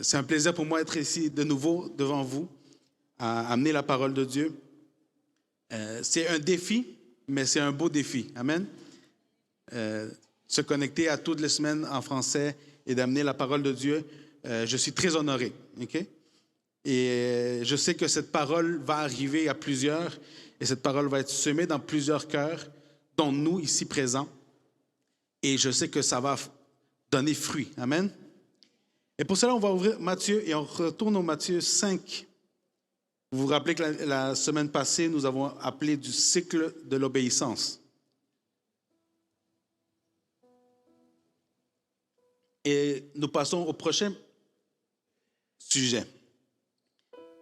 C'est un plaisir pour moi d'être ici de nouveau devant vous, à amener la parole de Dieu. C'est un défi, mais c'est un beau défi. Amen. Se connecter à toutes les semaines en français et d'amener la parole de Dieu, je suis très honoré. Okay? Et je sais que cette parole va arriver à plusieurs et cette parole va être semée dans plusieurs cœurs, dont nous ici présents. Et je sais que ça va donner fruit. Amen. Et pour cela, on va ouvrir Matthieu et on retourne au Matthieu 5. Vous vous rappelez que la semaine passée, nous avons appelé du cycle de l'obéissance. Et nous passons au prochain sujet.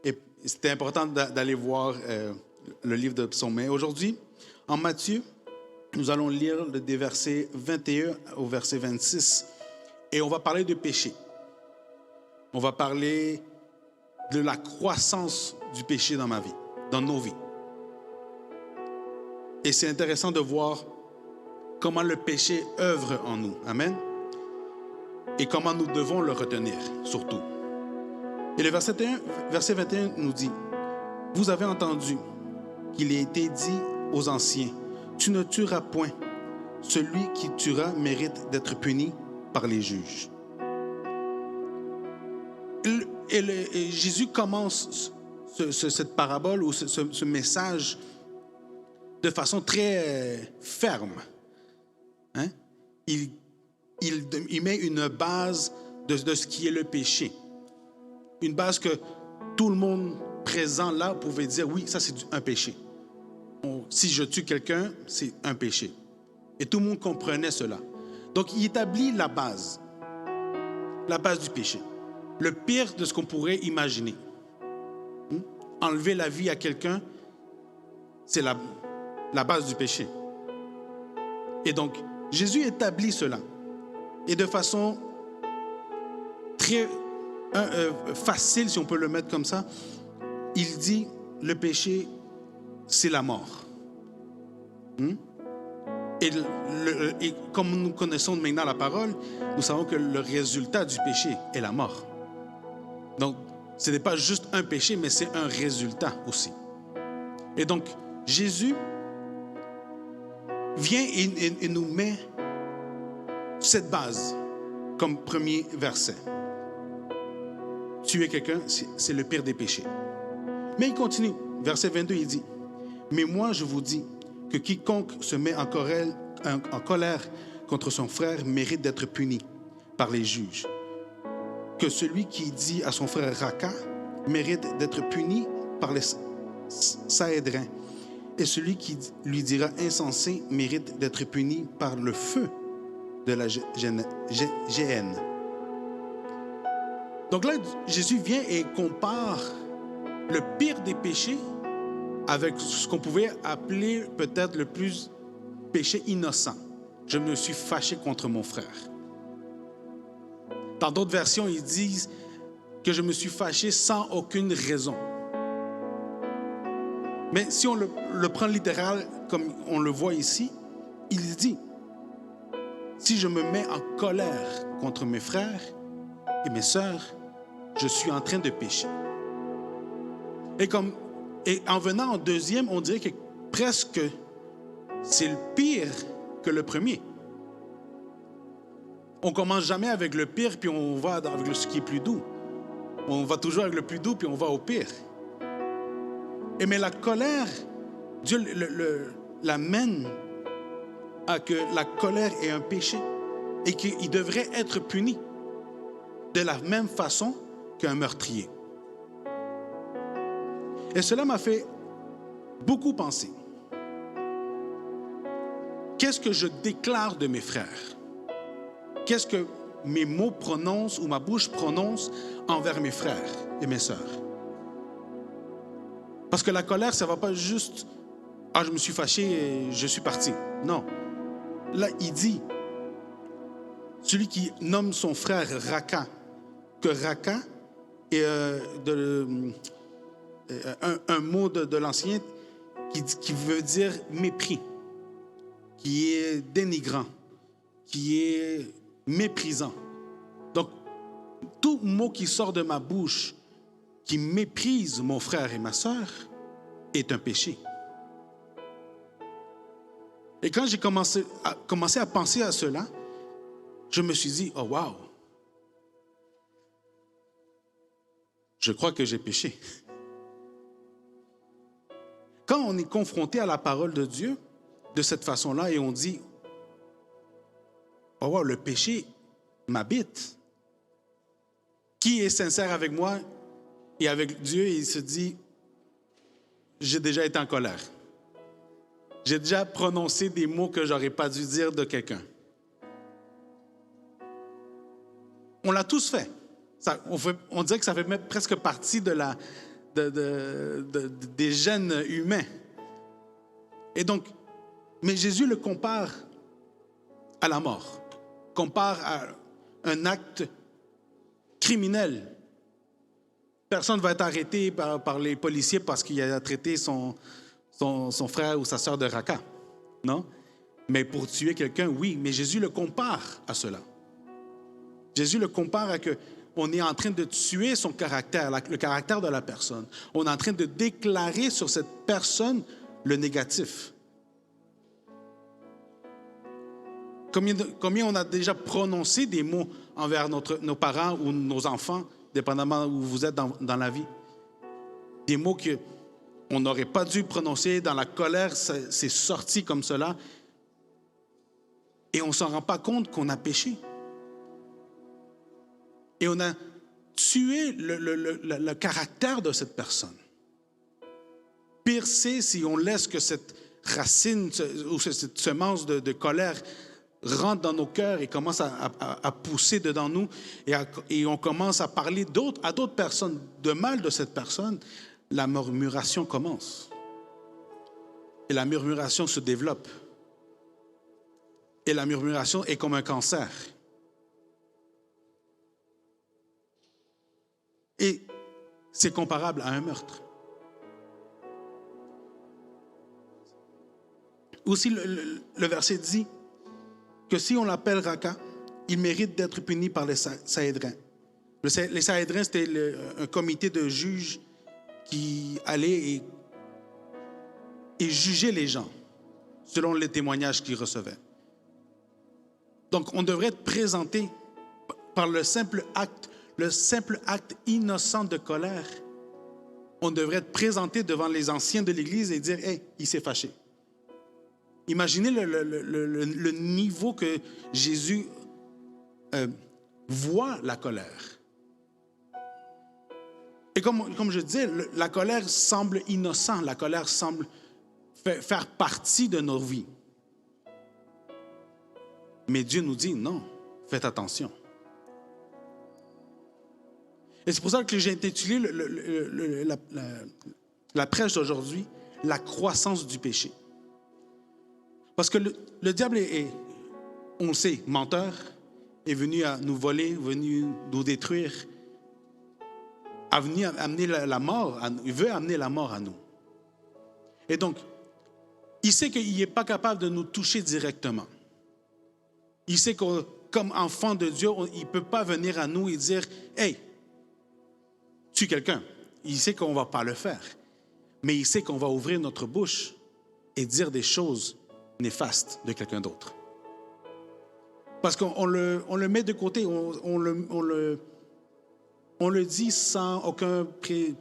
Et c'était important d'aller voir le livre de Psaumes. Mais aujourd'hui, en Matthieu, nous allons lire des versets 21 au verset 26. Et on va parler de péché. On va parler de la croissance du péché dans ma vie, dans nos vies. Et c'est intéressant de voir comment le péché œuvre en nous. Amen. Et comment nous devons le retenir, surtout. Et le verset 21 nous dit, « Vous avez entendu qu'il a été dit aux anciens, « Tu ne tueras point. Celui qui tuera mérite d'être puni par les juges. » Et Jésus commence cette parabole ou ce message de façon très ferme. Hein? Il met une base de ce qui est le péché. Une base que tout le monde présent là pouvait dire, oui, ça c'est un péché. Si je tue quelqu'un, c'est un péché. Et tout le monde comprenait cela. Donc il établit la base du péché. Le pire de ce qu'on pourrait imaginer. Enlever la vie à quelqu'un, c'est la base du péché. Et donc, Jésus établit cela. Et de façon très facile, si on peut le mettre comme ça, il dit, le péché, c'est la mort. Et comme nous connaissons maintenant la parole, nous savons que le résultat du péché est la mort. Donc, ce n'est pas juste un péché, mais c'est un résultat aussi. Et donc, Jésus vient et nous met cette base comme premier verset. Tuer quelqu'un, c'est le pire des péchés. Mais il continue. Verset 22, il dit, « Mais moi, je vous dis que quiconque se met en colère contre son frère mérite d'être puni par les juges. Que celui qui dit à son frère Raka mérite d'être puni par les Sahédrins. Et celui qui lui dira insensé mérite d'être puni par le feu de la géhenne. » Donc là, Jésus vient et compare le pire des péchés avec ce qu'on pouvait appeler peut-être le plus péché innocent. Je me suis fâché contre mon frère. Dans d'autres versions, ils disent que je me suis fâché sans aucune raison. Mais si on le prend littéral, comme on le voit ici, il dit, si je me mets en colère contre mes frères et mes sœurs, je suis en train de pécher. Et en venant en deuxième, on dirait que presque c'est le pire que le premier. On ne commence jamais avec le pire, puis on va avec ce qui est plus doux. On va toujours avec le plus doux, puis on va au pire. Mais la colère, Dieu l'amène à que la colère est un péché et qu'il devrait être puni de la même façon qu'un meurtrier. Et cela m'a fait beaucoup penser. Qu'est-ce que je déclare de mes frères? Qu'est-ce que mes mots prononcent ou ma bouche prononce envers mes frères et mes sœurs? Parce que la colère, ça ne va pas juste « Ah, je me suis fâché et je suis parti ». Non. Là, il dit, celui qui nomme son frère Raka, que Raka est un mot de l'ancien qui veut dire mépris, qui est dénigrant, qui est méprisant. Donc, tout mot qui sort de ma bouche, qui méprise mon frère et ma sœur, est un péché. Et quand j'ai commencé à penser à cela, je me suis dit, oh wow, je crois que j'ai péché. Quand on est confronté à la parole de Dieu de cette façon-là et on dit, oh wow, le péché m'habite. Qui est sincère avec moi et avec Dieu et il se dit, j'ai déjà été en colère. J'ai déjà prononcé des mots que je n'aurais pas dû dire de quelqu'un. On l'a tous fait. On dirait que ça fait même presque partie des gènes humains. Et donc, mais Jésus le compare à la mort, compare à un acte criminel. Personne ne va être arrêté par les policiers parce qu'il a traité son frère ou sa sœur de raca. Non? Mais pour tuer quelqu'un, oui. Mais Jésus le compare à cela. Jésus le compare à que on est en train de tuer son caractère, le caractère de la personne. On est en train de déclarer sur cette personne le négatif. Combien on a déjà prononcé des mots envers nos parents ou nos enfants, dépendamment où vous êtes dans la vie. Des mots qu'on n'aurait pas dû prononcer, dans la colère, c'est sorti comme cela. Et on ne s'en rend pas compte qu'on a péché. Et on a tué le caractère de cette personne. Pire, c'est si on laisse que cette racine ou cette semence de colère rentre dans nos cœurs et commence à pousser dedans nous et on commence à parler à d'autres personnes de mal de cette personne, la murmuration commence. Et la murmuration se développe. Et la murmuration est comme un cancer. Et c'est comparable à un meurtre. Aussi, le verset dit que si on l'appelle raca, il mérite d'être puni par les Sanhédrins. Les Sanhédrins, c'était un comité de juges qui allait et jugeait les gens selon les témoignages qu'ils recevaient. Donc, on devrait être présenté par le simple acte innocent de colère. On devrait être présenté devant les anciens de l'Église et dire « Hey, il s'est fâché ». Imaginez le niveau que Jésus voit la colère. Et comme je disais, la colère semble innocente, la colère semble faire partie de nos vies. Mais Dieu nous dit non, faites attention. Et c'est pour ça que j'ai intitulé la prêche d'aujourd'hui « La croissance du péché ». Parce que le diable on le sait, menteur, est venu à nous voler, venu nous détruire, a venu amener la mort, il veut amener la mort à nous. Et donc, il sait qu'il n'est pas capable de nous toucher directement. Il sait que comme enfant de Dieu, il ne peut pas venir à nous et dire « Hey, tue quelqu'un ». Il sait qu'on ne va pas le faire. Mais il sait qu'on va ouvrir notre bouche et dire des choses néfastes de quelqu'un d'autre. Parce qu'on le met de côté, on le dit sans aucun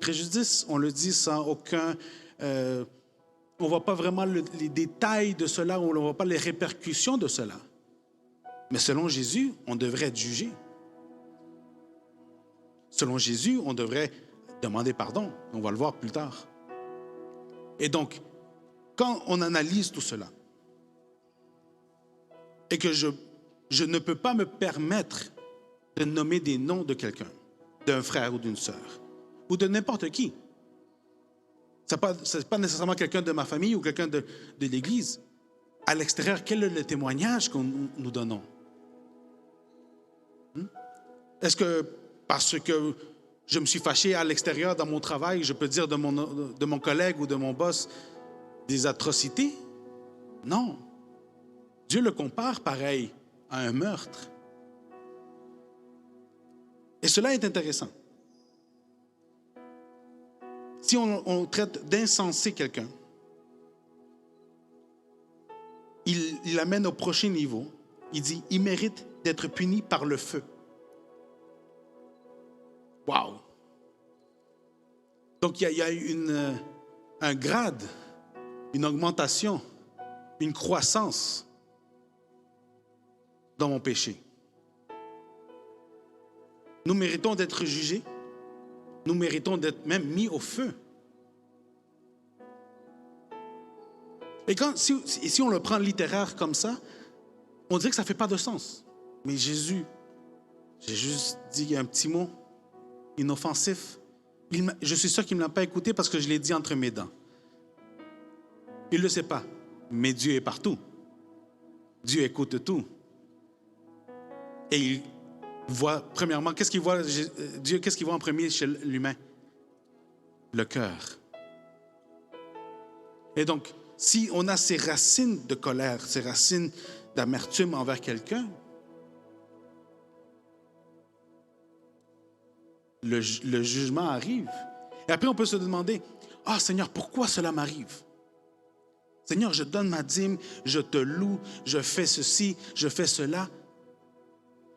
préjudice, on le dit sans aucun... on ne voit pas vraiment les détails de cela, on ne voit pas les répercussions de cela. Mais selon Jésus, on devrait être jugé. Selon Jésus, on devrait demander pardon. On va le voir plus tard. Et donc, quand on analyse tout cela, et que je ne peux pas me permettre de nommer des noms de quelqu'un, d'un frère ou d'une sœur, ou de n'importe qui. Ce n'est pas nécessairement quelqu'un de ma famille ou quelqu'un de l'Église. À l'extérieur, quel est le témoignage que nous donnons? Est-ce que parce que je me suis fâché à l'extérieur dans mon travail, je peux dire de mon collègue ou de mon boss des atrocités? Non. Dieu le compare pareil à un meurtre. Et cela est intéressant. Si on traite d'insensé quelqu'un, il l'amène au prochain niveau. Il dit, il mérite d'être puni par le feu. Wow! Donc, il y a un grade, une augmentation, une croissance dans mon péché. Nous méritons d'être jugés. Nous méritons d'être même mis au feu. Et si on le prend littéraire comme ça, on dirait que ça ne fait pas de sens. Mais Jésus, j'ai juste dit un petit mot inoffensif. Je suis sûr qu'il ne me l'a pas écouté parce que je l'ai dit entre mes dents. Il ne le sait pas. Mais Dieu est partout. Dieu écoute tout. Et il voit, premièrement, qu'est-ce qu'il voit, Dieu, qu'est-ce qu'il voit en premier chez l'humain? Le cœur. Et donc, si on a ces racines de colère, ces racines d'amertume envers quelqu'un, le jugement arrive. Et après, on peut se demander, « Ah, Seigneur, pourquoi cela m'arrive? Seigneur, je donne ma dîme, je te loue, je fais ceci, je fais cela. »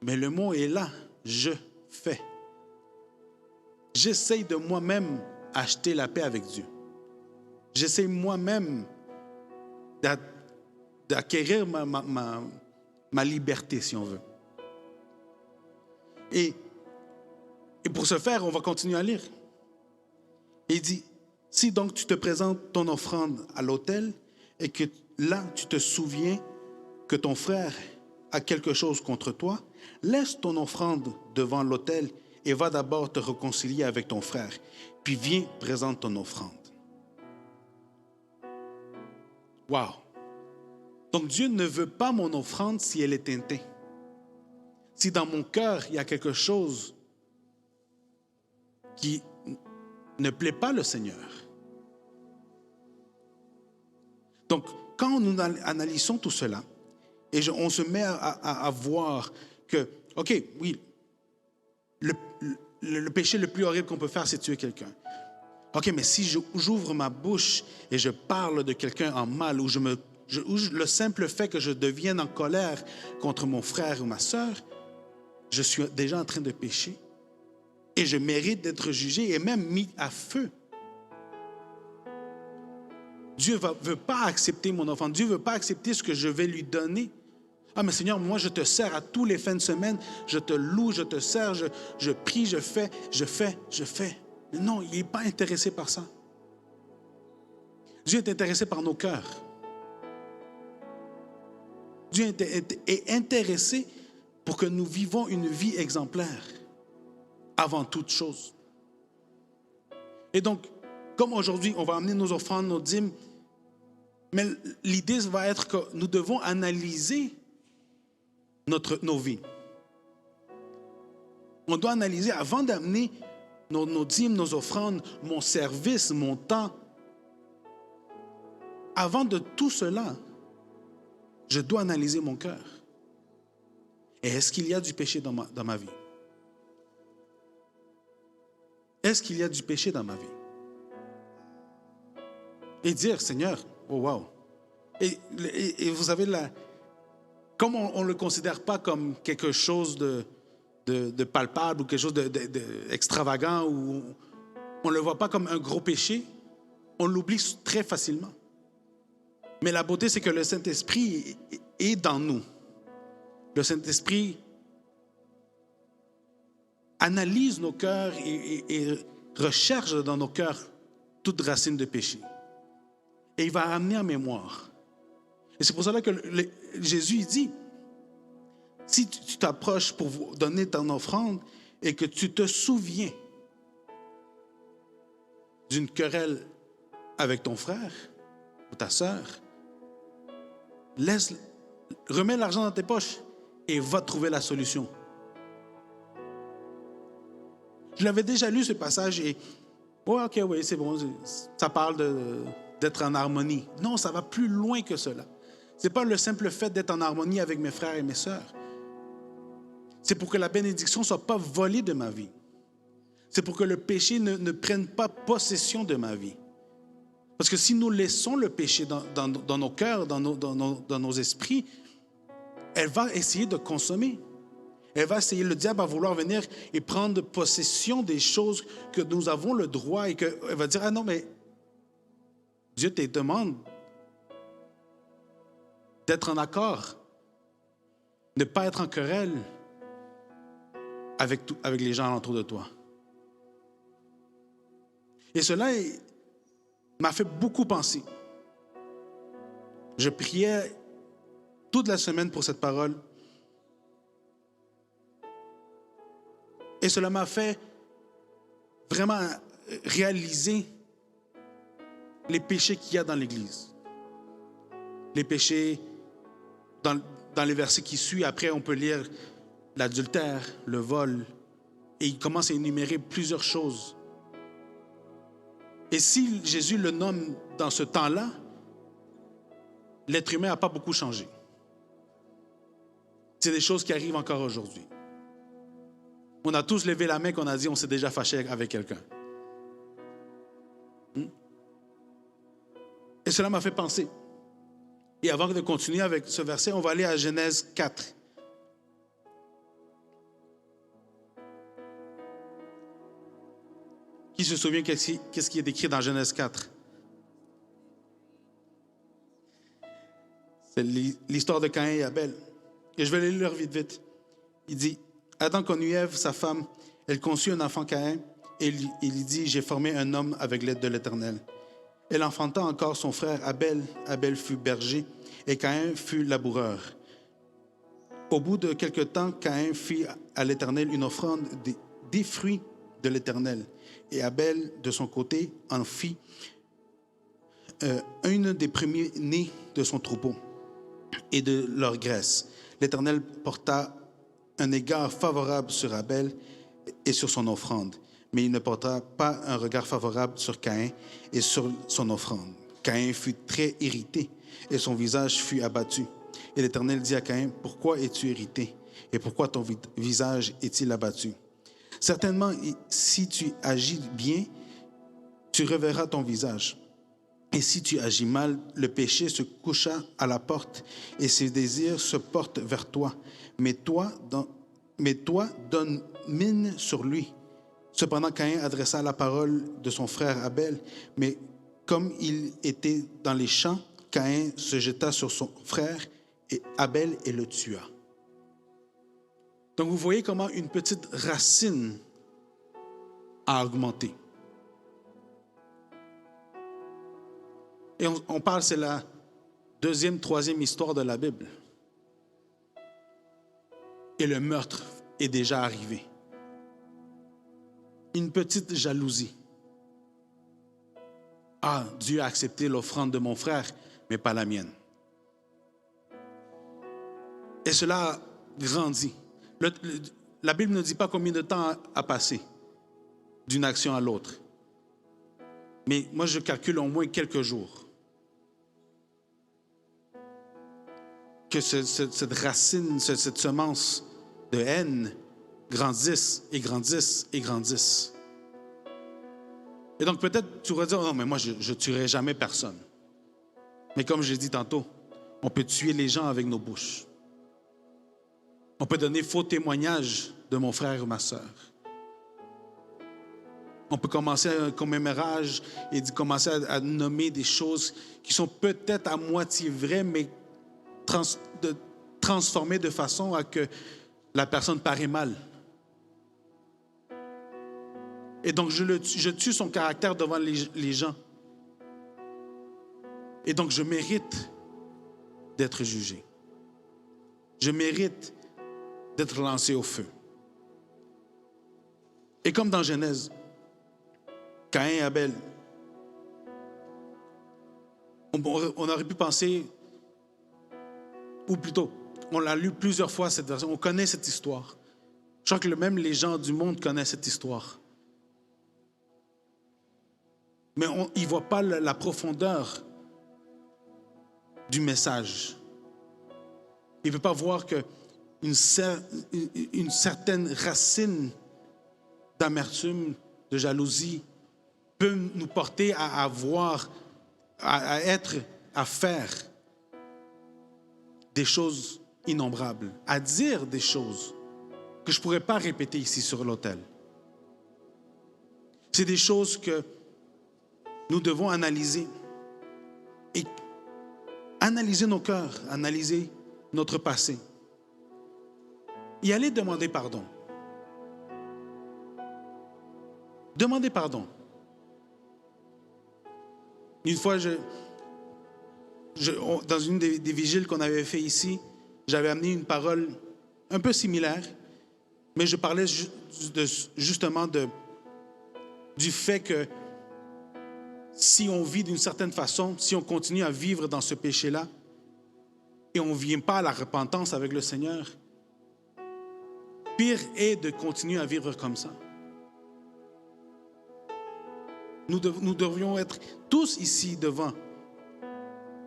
Mais le mot est là, je fais. J'essaye de moi-même acheter la paix avec Dieu. J'essaye moi-même d'acquérir ma liberté, si on veut. Et pour ce faire, on va continuer à lire. Il dit, si donc tu te présentes ton offrande à l'autel et que là, tu te souviens que ton frère a quelque chose contre toi, laisse ton offrande devant l'autel et va d'abord te réconcilier avec ton frère. Puis viens, présente ton offrande. Wow! Donc Dieu ne veut pas mon offrande si elle est teintée. Si dans mon cœur, il y a quelque chose qui ne plaît pas le Seigneur. Donc, quand nous analysons tout cela, et on se met à voir que, OK, oui, le péché le plus horrible qu'on peut faire, c'est tuer quelqu'un. OK, mais si j'ouvre ma bouche et je parle de quelqu'un en mal, ou le simple fait que je devienne en colère contre mon frère ou ma sœur, je suis déjà en train de pécher. Et je mérite d'être jugé et même mis à feu. Dieu ne veut pas accepter mon offrande. Dieu ne veut pas accepter ce que je vais lui donner. Ah, mais Seigneur, moi, je te sers à tous les fins de semaine. Je te loue, je te sers, je prie, je fais. Mais non, il n'est pas intéressé par ça. Dieu est intéressé par nos cœurs. Dieu est intéressé pour que nous vivons une vie exemplaire avant toute chose. Et donc, comme aujourd'hui, on va amener nos offrandes, nos dîmes, mais l'idée va être que nous devons analyser nos vies. On doit analyser, avant d'amener nos dîmes, nos offrandes, mon service, mon temps, avant de tout cela, je dois analyser mon cœur. Et est-ce qu'il y a du péché dans ma vie? Est-ce qu'il y a du péché dans ma vie? Et dire, Seigneur, oh wow. Et vous savez, comme on ne le considère pas comme quelque chose de palpable ou quelque chose d'extravagant, ou on ne le voit pas comme un gros péché, on l'oublie très facilement. Mais la beauté, c'est que le Saint-Esprit est dans nous. Le Saint-Esprit analyse nos cœurs et recherche dans nos cœurs toute racine de péché. Et il va ramener en mémoire. Et c'est pour cela que Jésus dit, si tu t'approches pour donner ton offrande et que tu te souviens d'une querelle avec ton frère ou ta sœur, remets l'argent dans tes poches et va trouver la solution. Je l'avais déjà lu ce passage et oui, c'est bon, ça parle d'être en harmonie. Non, ça va plus loin que cela. Ce n'est pas le simple fait d'être en harmonie avec mes frères et mes sœurs. C'est pour que la bénédiction ne soit pas volée de ma vie. C'est pour que le péché ne prenne pas possession de ma vie. Parce que si nous laissons le péché dans nos cœurs, dans nos esprits, elle va essayer de consommer. Elle va essayer, le diable va vouloir venir et prendre possession des choses que nous avons le droit et qu'elle va dire, ah non, mais Dieu te demande d'être en accord, ne pas être en querelle avec les gens alentour de toi. Et cela m'a fait beaucoup penser. Je priais toute la semaine pour cette parole. Et cela m'a fait vraiment réaliser les péchés qu'il y a dans l'Église. Les péchés, dans les versets qui suivent, après on peut lire l'adultère, le vol, et il commence à énumérer plusieurs choses. Et si Jésus le nomme dans ce temps-là, l'être humain n'a pas beaucoup changé. C'est des choses qui arrivent encore aujourd'hui. On a tous levé la main qu'on a dit on s'est déjà fâché avec quelqu'un. Et cela m'a fait penser. Et avant de continuer avec ce verset, on va aller à Genèse 4. Qui se souvient qu'est-ce qui est écrit dans Genèse 4? C'est l'histoire de Caïn et Abel. Et je vais le lire vite. Il dit, Adam connut Ève, sa femme, elle conçut un enfant Caïn, et il dit, j'ai formé un homme avec l'aide de l'Éternel. Elle enfanta encore son frère Abel. Abel fut berger, et Caïn fut laboureur. Au bout de quelque temps, Caïn fit à l'Éternel une offrande des fruits de l'Éternel. Et Abel, de son côté, en fit un des premiers-nés de son troupeau et de leur graisse. L'Éternel porta un égard favorable sur Abel et sur son offrande, mais il ne porta pas un regard favorable sur Caïn et sur son offrande. Caïn fut très irrité et son visage fut abattu. Et l'Éternel dit à Caïn, « Pourquoi es-tu irrité et pourquoi ton visage est-il abattu? Certainement, si tu agis bien, tu reverras ton visage. Et si tu agis mal, le péché se coucha à la porte et ses désirs se portent vers toi. Mais toi, donne mine sur lui. » Cependant, Caïn adressa la parole de son frère Abel, mais comme il était dans les champs, Caïn se jeta sur son frère et Abel et le tua. Donc vous voyez comment une petite racine a augmenté. Et on parle, c'est la deuxième, troisième histoire de la Bible. Et le meurtre est déjà arrivé. Une petite jalousie. Ah, Dieu a accepté l'offrande de mon frère, mais pas la mienne. Et cela a grandi. La Bible ne dit pas combien de temps a passé d'une action à l'autre. Mais moi, je calcule au moins quelques jours. Que cette racine, cette semence de haine grandisse et grandisse et grandisse. Et donc peut-être tu vas dire, non, mais moi je ne tuerai jamais personne. Mais comme je l'ai dit tantôt, on peut tuer les gens avec nos bouches. On peut donner faux témoignages de mon frère ou ma sœur. On peut commencer un commérage et commencer à nommer des choses qui sont peut-être à moitié vraies, mais transformées de façon à que la personne paraît mal. Et donc, je tue son caractère devant les gens. Et donc, je mérite d'être jugé. Je mérite d'être lancé au feu. Et comme dans Genèse, Caïn et Abel, on aurait pu penser, ou plutôt, on l'a lu plusieurs fois cette version, on connaît cette histoire. Je crois que même les gens du monde connaissent cette histoire. Mais ils ne voient pas la profondeur du message. Il ne peut pas voir que une certaine racine d'amertume, de jalousie, peut nous porter à avoir, à faire des choses innombrables, à dire des choses que je ne pourrais pas répéter ici sur l'autel. C'est des choses que nous devons analyser. Et analyser nos cœurs, analyser notre passé. Et aller demander pardon. Demander pardon. Une fois, dans une des vigiles qu'on avait fait ici, j'avais amené une parole un peu similaire, mais je parlais justement du fait que si on vit d'une certaine façon, si on continue à vivre dans ce péché-là, et on ne vient pas à la repentance avec le Seigneur, pire est de continuer à vivre comme ça. Nous devrions être tous ici devant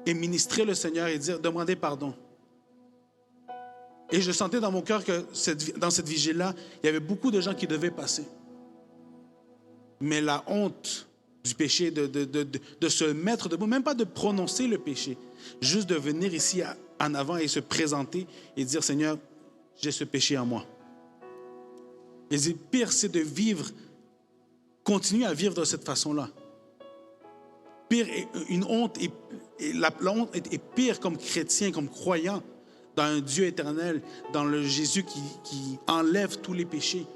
et ministrer le Seigneur et dire, demandez pardon. Et je sentais dans mon cœur que dans cette vigile-là, il y avait beaucoup de gens qui devaient passer. Mais la honte du péché, de se mettre debout, même pas de prononcer le péché, juste de venir ici en avant et se présenter et dire, Seigneur, j'ai ce péché en moi. Et le pire, c'est de vivre, continuer à vivre de cette façon-là. Pire, une honte, la honte est pire comme chrétien, comme croyant dans un Dieu éternel, dans le Jésus qui enlève tous les péchés,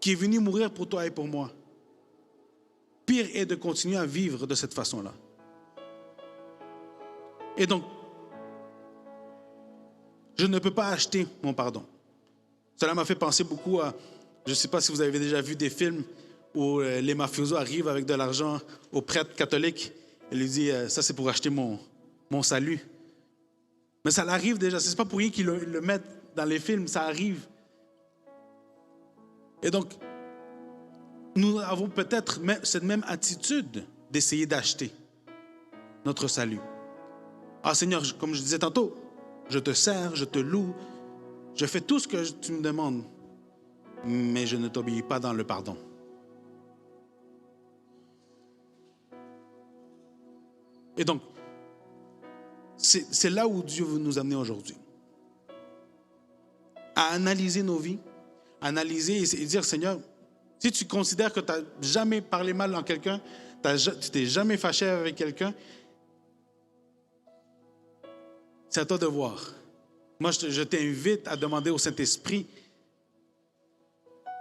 qui est venu mourir pour toi et pour moi. Pire est de continuer à vivre de cette façon-là. Et donc, je ne peux pas acheter mon pardon. Cela m'a fait penser beaucoup à, je ne sais pas si vous avez déjà vu des films où les mafiosos arrivent avec de l'argent au prêtre catholique et lui disent, ça c'est pour acheter mon salut. Mais ça l'arrive déjà, ce n'est pas pour rien qu'ils le mettent dans les films, ça arrive. Et donc, nous avons peut-être cette même attitude d'essayer d'acheter notre salut. Ah Seigneur, comme je disais tantôt, je te sers, je te loue, je fais tout ce que tu me demandes, mais je ne t'obéis pas dans le pardon. Et donc, c'est là où Dieu veut nous amener aujourd'hui. À analyser nos vies, analyser et dire, Seigneur, si tu considères que tu n'as jamais parlé mal à quelqu'un, tu t'es jamais fâché avec quelqu'un, c'est à toi de voir. Moi, je t'invite à demander au Saint-Esprit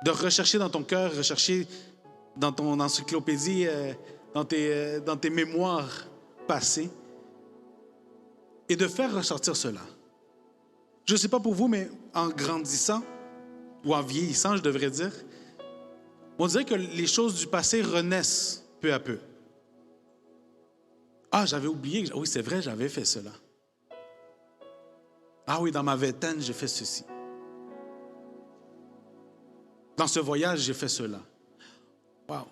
de rechercher dans ton cœur, rechercher dans ton encyclopédie, dans tes mémoires passées, et de faire ressortir cela. Je ne sais pas pour vous, mais en grandissant, ou en vieillissant, je devrais dire, on dirait que les choses du passé renaissent peu à peu. Ah, j'avais oublié, oui, c'est vrai, j'avais fait cela. Ah oui, dans ma vingtaine, j'ai fait ceci. Dans ce voyage, j'ai fait cela. Wow.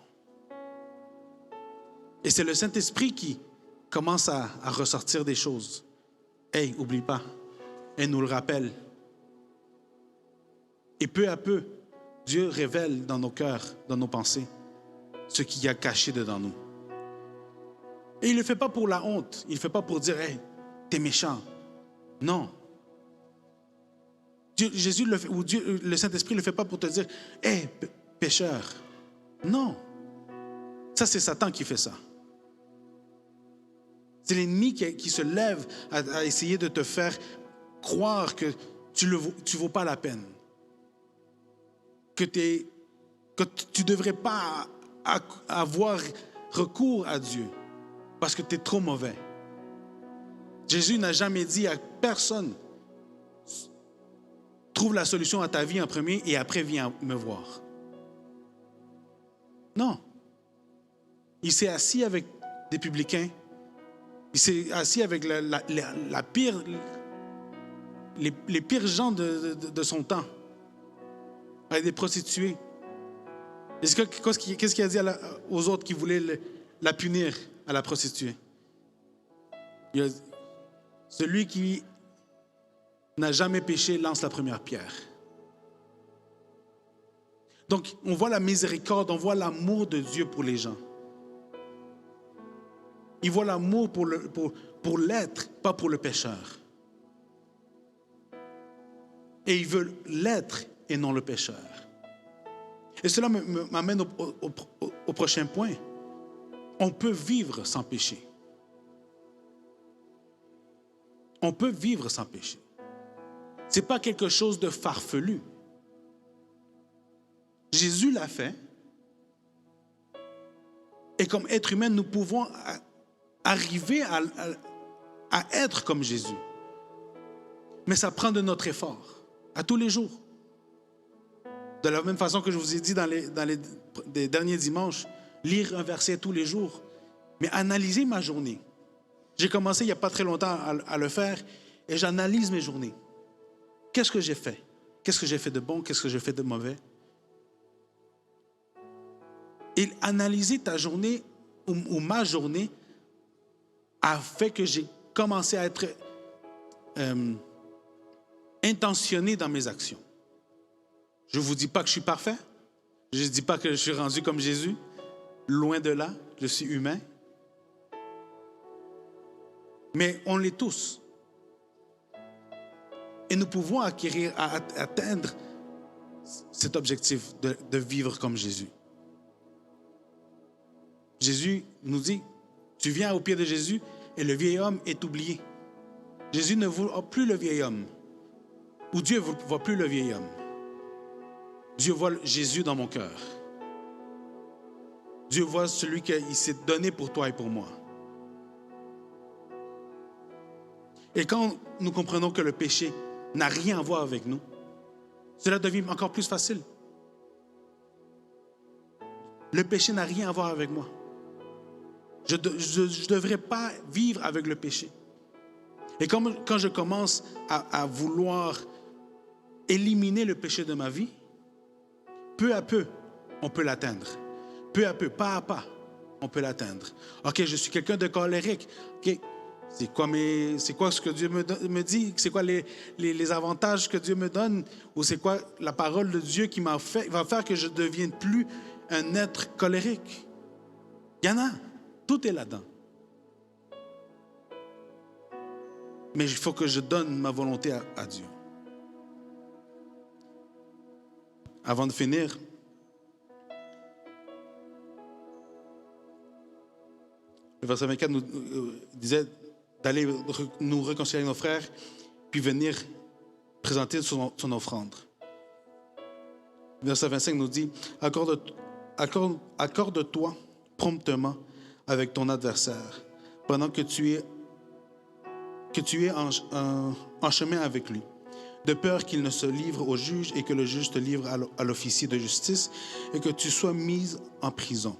Et c'est le Saint-Esprit qui commence à ressortir des choses. Hey, oublie pas. Elle nous le rappelle. Et peu à peu, Dieu révèle dans nos cœurs, dans nos pensées, ce qu'il y a caché dedans nous. Et il ne le fait pas pour la honte. Il ne le fait pas pour dire, hey, t'es méchant. Non. Jésus le fait, ou le Saint-Esprit ne le fait pas pour te dire, hey, pécheur. Non. Ça, c'est Satan qui fait ça. C'est l'ennemi qui se lève à essayer de te faire croire que tu ne vaux pas la peine. Que tu ne devrais pas avoir recours à Dieu parce que tu es trop mauvais. Jésus n'a jamais dit à personne, trouve la solution à ta vie en premier et après viens me voir. Non. Il s'est assis avec des publicains. Il s'est assis avec la pire, les pires gens de son temps, avec des prostituées. Qu'est-ce qu'il a dit aux autres qui voulaient la punir à la prostituée? Il a dit, celui qui n'a jamais péché lance la première pierre. Donc, on voit la miséricorde, on voit l'amour de Dieu pour les gens. Il voit l'amour pour l'être, pas pour le pécheur. Et il veut l'être et non le pécheur. Et cela m'amène au prochain point. On peut vivre sans péché. On peut vivre sans péché. Ce n'est pas quelque chose de farfelu. Jésus l'a fait. Et comme être humain, nous pouvons arriver à être comme Jésus. Mais ça prend de notre effort, à tous les jours. De la même façon que je vous ai dit dans les derniers dimanches, lire un verset tous les jours, mais analyser ma journée. J'ai commencé il n'y a pas très longtemps à le faire et j'analyse mes journées. Qu'est-ce que j'ai fait? Qu'est-ce que j'ai fait de bon? Qu'est-ce que j'ai fait de mauvais? Et analyser ta journée ou ma journée a fait que j'ai commencé à être intentionné dans mes actions. Je ne vous dis pas que je suis parfait. Je ne dis pas que je suis rendu comme Jésus. Loin de là, je suis humain. Mais on l'est tous. Et nous pouvons atteindre cet objectif de vivre comme Jésus. Jésus nous dit, tu viens au pied de Jésus et le vieil homme est oublié. Jésus ne voit plus le vieil homme. Ou Dieu ne voit plus le vieil homme. Dieu voit Jésus dans mon cœur. Dieu voit celui qu'il s'est donné pour toi et pour moi. Et quand nous comprenons que le péché n'a rien à voir avec nous, cela devient encore plus facile. Le péché n'a rien à voir avec moi. Je ne devrais pas vivre avec le péché. Et quand je commence à vouloir éliminer le péché de ma vie, peu à peu, on peut l'atteindre. Peu à peu, pas à pas, on peut l'atteindre. OK, je suis quelqu'un de colérique. OK, c'est quoi ce que Dieu me dit? C'est quoi les avantages que Dieu me donne? Ou c'est quoi la parole de Dieu qui va faire que je ne devienne plus un être colérique? Il y en a. Tout est là-dedans. Mais il faut que je donne ma volonté à Dieu. Avant de finir, le verset 24 nous disait d'aller nous réconcilier avec nos frères, puis venir présenter son offrande. Le verset 25 nous dit, accorde-toi promptement avec ton adversaire, pendant que tu es en chemin avec lui, de peur qu'il ne se livre au juge et que le juge te livre à l'officier de justice et que tu sois mise en prison.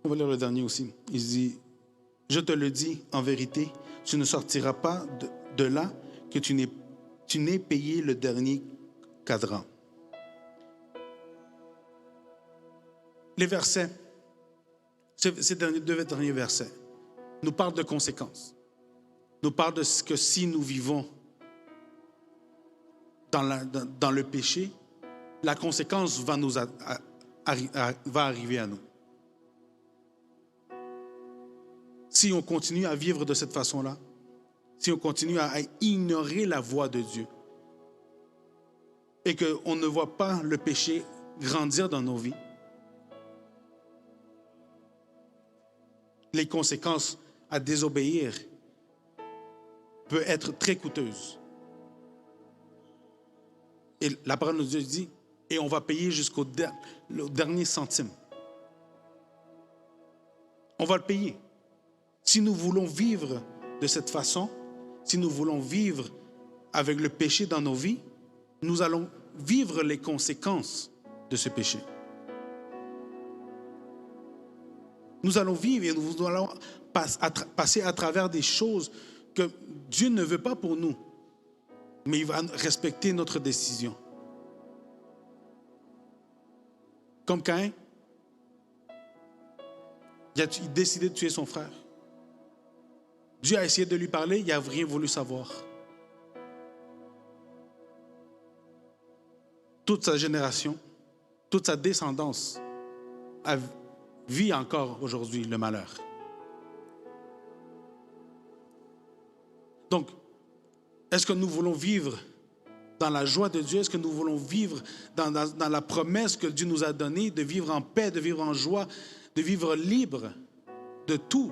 On va lire le dernier aussi. Il dit, je te le dis en vérité, tu ne sortiras pas de là que tu n'aies payé le dernier cadran. Les versets, ces deux derniers versets, nous parlent de conséquences. Nous parlent de ce que si nous vivons dans le péché, la conséquence va arriver à nous. Si on continue à vivre de cette façon-là, si on continue à ignorer la voix de Dieu et qu'on ne voit pas le péché grandir dans nos vies, les conséquences à désobéir peuvent être très coûteuses. Et la parole de Dieu dit, et on va payer jusqu'au dernier centime. On va le payer. Si nous voulons vivre de cette façon, si nous voulons vivre avec le péché dans nos vies, nous allons vivre les conséquences de ce péché. Nous allons vivre et nous allons passer à travers des choses que Dieu ne veut pas pour nous, mais il va respecter notre décision. Comme Caïn, il a décidé de tuer son frère. Dieu a essayé de lui parler, il n'a rien voulu savoir. Toute sa génération, toute sa descendance vit encore aujourd'hui le malheur. Donc, est-ce que nous voulons vivre dans la joie de Dieu? Est-ce que nous voulons vivre dans la promesse que Dieu nous a donnée, de vivre en paix, de vivre en joie, de vivre libre de tout?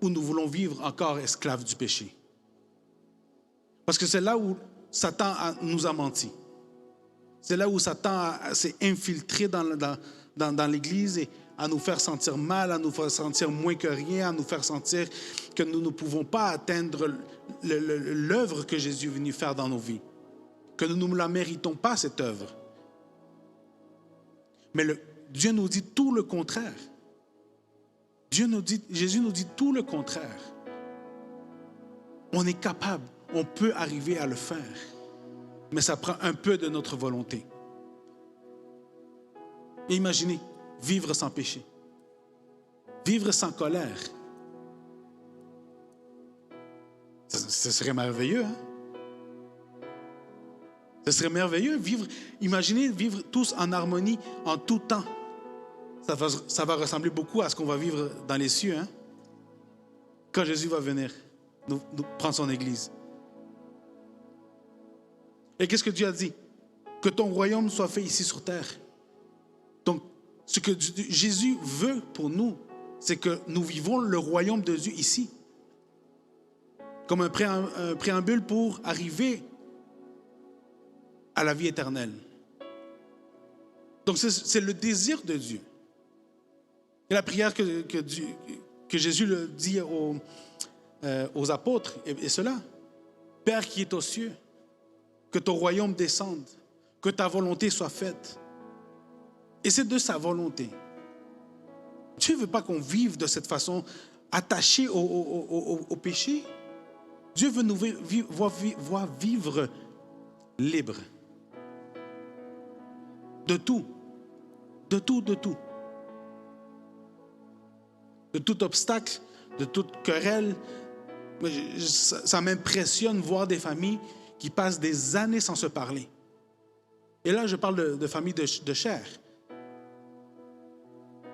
Ou nous voulons vivre encore esclaves du péché? Parce que c'est là où Satan nous a menti. C'est là où Satan s'est infiltré dans l'Église et à nous faire sentir mal, à nous faire sentir moins que rien, à nous faire sentir que nous ne pouvons pas atteindre l'œuvre que Jésus est venu faire dans nos vies, que nous ne la méritons pas, cette œuvre. Mais Dieu nous dit tout le contraire. Jésus nous dit tout le contraire. On est capable, on peut arriver à le faire, mais ça prend un peu de notre volonté. Et imaginez, vivre sans péché, vivre sans colère. Ce serait merveilleux, hein? Ce serait merveilleux, imaginez vivre tous en harmonie en tout temps. Ça va ressembler beaucoup à ce qu'on va vivre dans les cieux, hein? Quand Jésus va venir nous prendre son Église. Et qu'est-ce que Dieu a dit? Que ton royaume soit fait ici sur terre. Donc, ce que Jésus veut pour nous, c'est que nous vivons le royaume de Dieu ici. Comme un préambule pour arriver à la vie éternelle. Donc, c'est le désir de Dieu. Et la prière que Jésus le dit aux apôtres est cela. Père qui est aux cieux, que ton royaume descende, que ta volonté soit faite. Et c'est de sa volonté. Dieu ne veut pas qu'on vive de cette façon, attaché au péché. Dieu veut nous voir vivre libre. De tout. De tout, de tout. De tout obstacle, de toute querelle. Ça m'impressionne voir des familles qui passent des années sans se parler. Et là, je parle de familles de chair.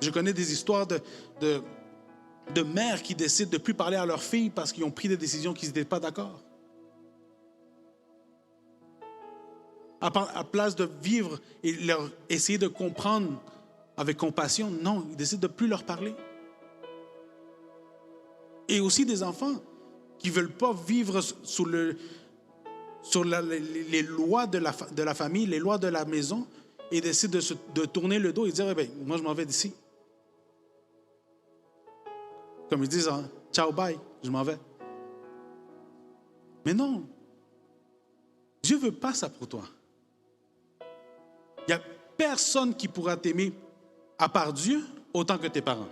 Je connais des histoires de mères qui décident de ne plus parler à leurs filles parce qu'ils ont pris des décisions qu'ils n'étaient pas d'accord. À place de vivre et essayer de comprendre avec compassion, non, ils décident de ne plus leur parler. Et aussi des enfants qui ne veulent pas vivre sur les lois de la famille, les lois de la maison, et décident de tourner le dos et dire, moi je m'en vais d'ici. Comme ils disent, ciao, bye, je m'en vais. Mais non, Dieu ne veut pas ça pour toi. Il n'y a personne qui pourra t'aimer à part Dieu autant que tes parents.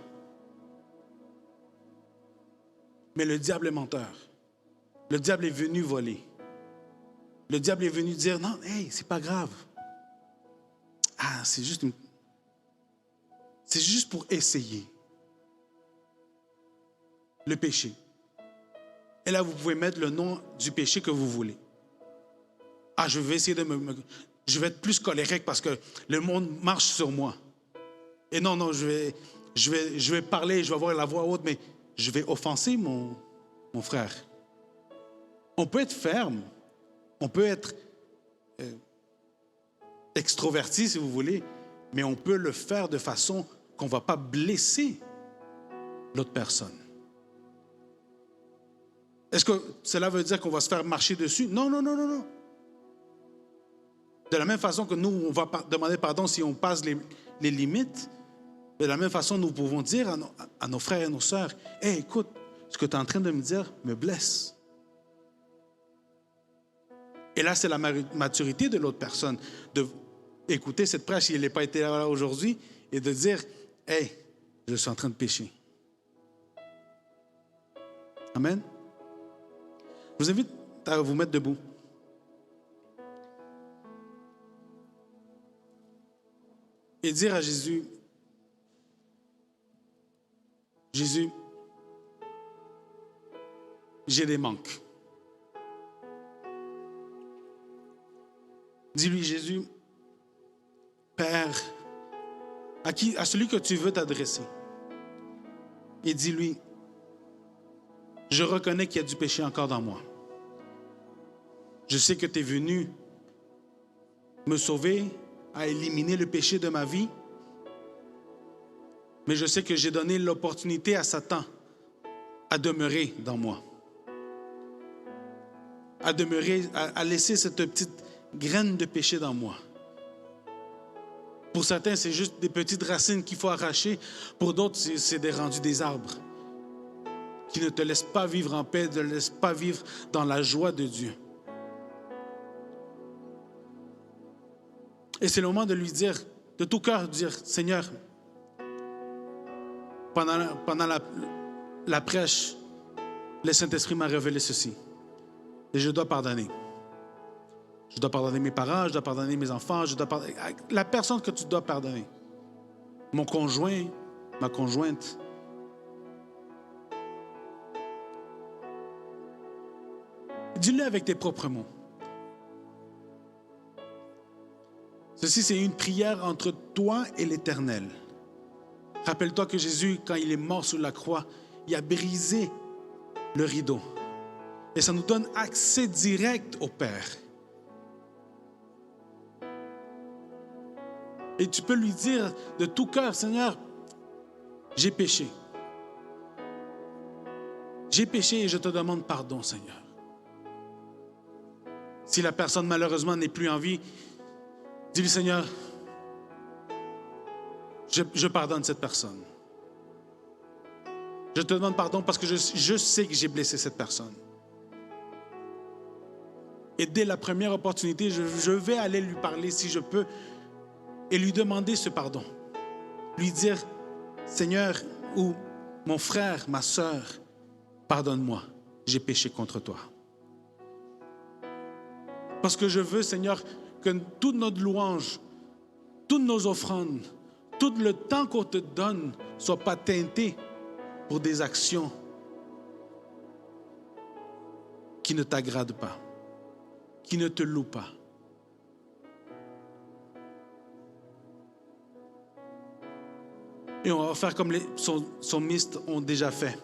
Mais le diable est menteur. Le diable est venu voler. Le diable est venu dire, non, hey, c'est pas grave. Ah, c'est juste pour essayer. Le péché. Et là, vous pouvez mettre le nom du péché que vous voulez. Ah, je vais essayer je vais être plus colérique parce que le monde marche sur moi. Et non, je vais parler, je vais avoir la voix haute, mais je vais offenser mon frère. On peut être ferme, on peut être extroverti si vous voulez, mais on peut le faire de façon qu'on ne va pas blesser l'autre personne. Est-ce que cela veut dire qu'on va se faire marcher dessus? Non. De la même façon que nous, on va demander pardon si on passe les limites, de la même façon, nous pouvons dire à nos frères et nos sœurs, « Hey, écoute, ce que tu es en train de me dire me blesse. » Et là, c'est la maturité de l'autre personne d'écouter cette prêche, s'il n'a pas été là aujourd'hui, et de dire, « Hey, je suis en train de pécher. » Amen. Je vous invite à vous mettre debout. Et dire à Jésus, « Jésus, j'ai des manques. Dis-lui, Jésus, Père, à celui que tu veux t'adresser. Et dis-lui, je reconnais qu'il y a du péché encore dans moi. Je sais que tu es venu me sauver, à éliminer le péché de ma vie. Mais je sais que j'ai donné l'opportunité à Satan à demeurer dans moi. À demeurer, à laisser cette petite graine de péché dans moi. Pour certains, c'est juste des petites racines qu'il faut arracher. Pour d'autres, c'est rendu des arbres qui ne te laissent pas vivre en paix, ne te laissent pas vivre dans la joie de Dieu. Et c'est le moment de lui dire, de tout cœur, dire, Seigneur, pendant la prêche, le Saint-Esprit m'a révélé ceci. Et je dois pardonner. Je dois pardonner mes parents, je dois pardonner mes enfants, je dois pardonner la personne que tu dois pardonner. Mon conjoint, ma conjointe. Dis-le avec tes propres mots. Ceci, c'est une prière entre toi et l'Éternel. Rappelle-toi que Jésus, quand il est mort sur la croix, il a brisé le rideau. Et ça nous donne accès direct au Père. Et tu peux lui dire de tout cœur, Seigneur, j'ai péché. J'ai péché et je te demande pardon, Seigneur. Si la personne malheureusement n'est plus en vie, dis-lui, Seigneur, je pardonne cette personne. Je te demande pardon parce que je sais que j'ai blessé cette personne. Et dès la première opportunité, je vais aller lui parler si je peux et lui demander ce pardon. Lui dire, Seigneur, ou mon frère, ma sœur, pardonne-moi, j'ai péché contre toi. Parce que je veux, Seigneur, que toute notre louange, toutes nos offrandes, tout le temps qu'on te donne ne soit pas teinté pour des actions qui ne t'agradent pas, qui ne te louent pas. Et on va faire comme les psalmistes ont déjà fait.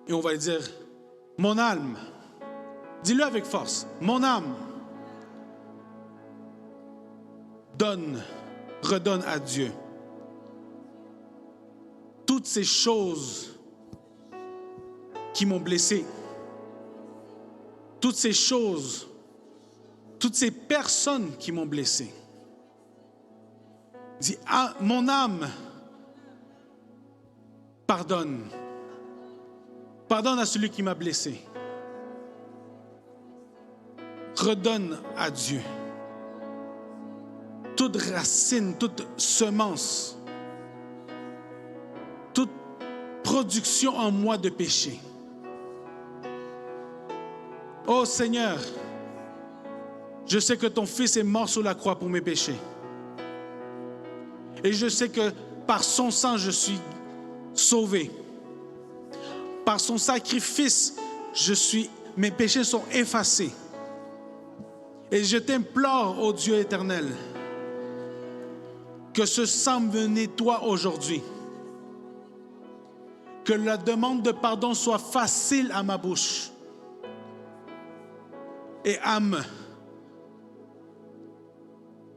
Et on va dire, mon âme, dis-le avec force, mon âme, redonne à Dieu toutes ces choses qui m'ont blessé, toutes ces choses, toutes ces personnes qui m'ont blessé. Dis, ah, mon âme, pardonne. Pardonne à celui qui m'a blessé. Redonne à Dieu toute racine, toute semence, toute production en moi de péché. Oh Seigneur, je sais que ton Fils est mort sur la croix pour mes péchés. Et je sais que par son sang, je suis sauvé. Par son sacrifice, mes péchés sont effacés. Et je t'implore, ô Dieu éternel, que ce sang me nettoie aujourd'hui. Que la demande de pardon soit facile à ma bouche. Et âme,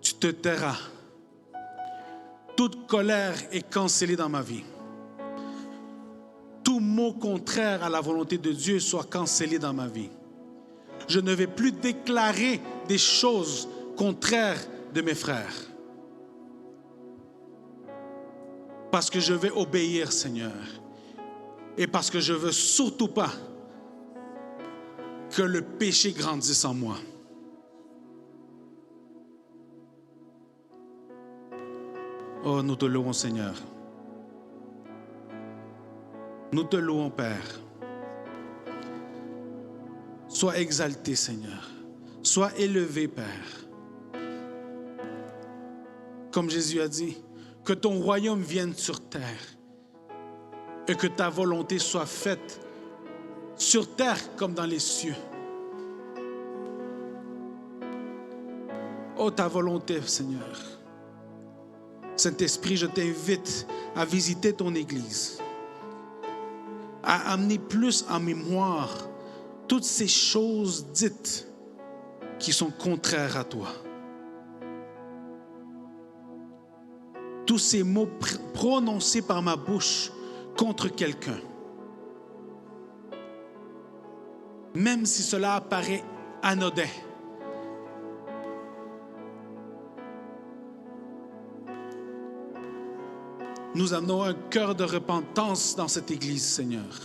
tu te tairas. Toute colère est cancellée dans ma vie. Tout mot contraire à la volonté de Dieu soit cancellé dans ma vie. Je ne vais plus déclarer des choses contraires de mes frères. Parce que je vais obéir, Seigneur. Et parce que je ne veux surtout pas que le péché grandisse en moi. Oh, nous te louons, Seigneur. Nous te louons, Père. Sois exalté, Seigneur. Sois élevé, Père. Comme Jésus a dit, que ton royaume vienne sur terre et que ta volonté soit faite sur terre comme dans les cieux. Oh, ta volonté, Seigneur. Saint-Esprit, je t'invite à visiter ton Église, à amener plus en mémoire toutes ces choses dites qui sont contraires à toi. Tous ces mots prononcés par ma bouche contre quelqu'un, même si cela apparaît anodin. Nous amenons un cœur de repentance dans cette Église, Seigneur.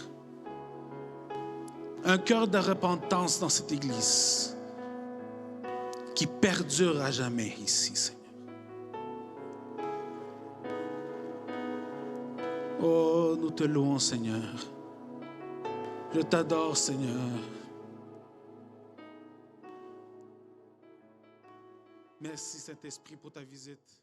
Un cœur de repentance dans cette Église qui perdure à jamais ici, Seigneur. Oh, nous te louons, Seigneur. Je t'adore, Seigneur. Merci, Saint-Esprit, pour ta visite.